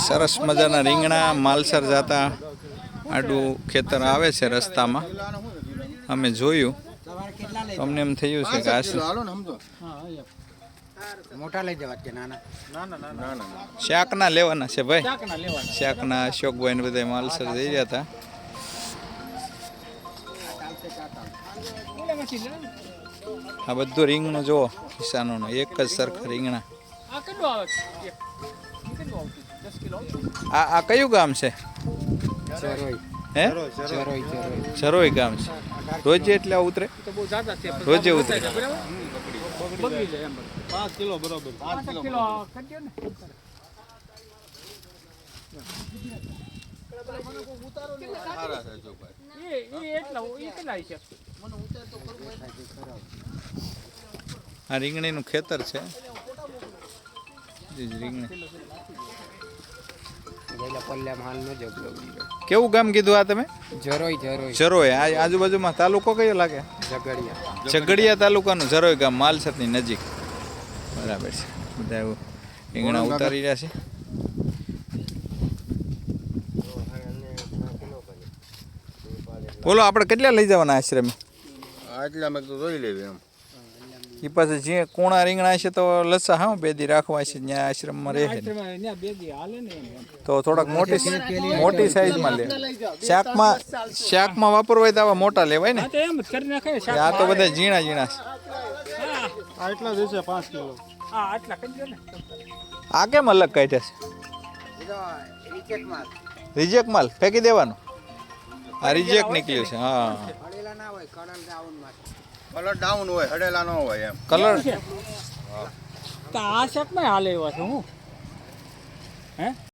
સરસ મજાના રીંગણા માલસર જતા આડું ખેતર આવે છે રસ્તામાં. અમે જોયું તો અમને એમ થયું છે કે મોટા લઈ જવા કે નાના શાકના લેવાના છે ભાઈ. શાકના અશોકભાઈ ને બધા માલસર જઈ રહ્યા હતા. આ બધું રીંગણું જુઓ કિસાનોનું એક જ સરખા રીંગણા. આ કયું ગામ છે? હે ચરોઈ ગામ છે. રોજે એટલે ઉતરે? રોજે ઉતરે. 5 કિલો બરોબર. 5 કિલો કરજો ને. આ રીંગણીનું ખેતર છે. કેવું ગામ કીધું આ તમે? જરોઈ. આજુબાજુમાં તાલુકો કયો લાગે? ઝઘડિયા તાલુકાનું જરોઈ ગામ, માલસરની નજીક. બરાબર છે. બધા રીંગણા ઉતારી રહ્યા છે. બોલો, આપણે કેટલા લઈ જવાના આશ્રમે? આટલા મેં તો જોઈ લેવી એમ. એ પાસે જે કોણા રીંગણા છે તો લસા હા બેદી રાખવા છે ત્યાં આશ્રમમાં રહે તો થોડાક મોટી સાઈઝમાં લે. શાકમાં વાપરવા હોય તો આવા મોટા લેવાય ને. આ તો બધા ઝીણા ઝીણા છે. આટલા જશે 5 કિલો. આ કેમ અલગ કાઢ્યા છે? રિજેક્ટ માલ ફેંકી દેવાનો. આ રિજેક્ટ નીકળ્યું છે. હા, કલર ડાઉન હોય, હડેલા ન હોય એમ. કલર તો આ શાકમાં હાલે એવા છે હું હે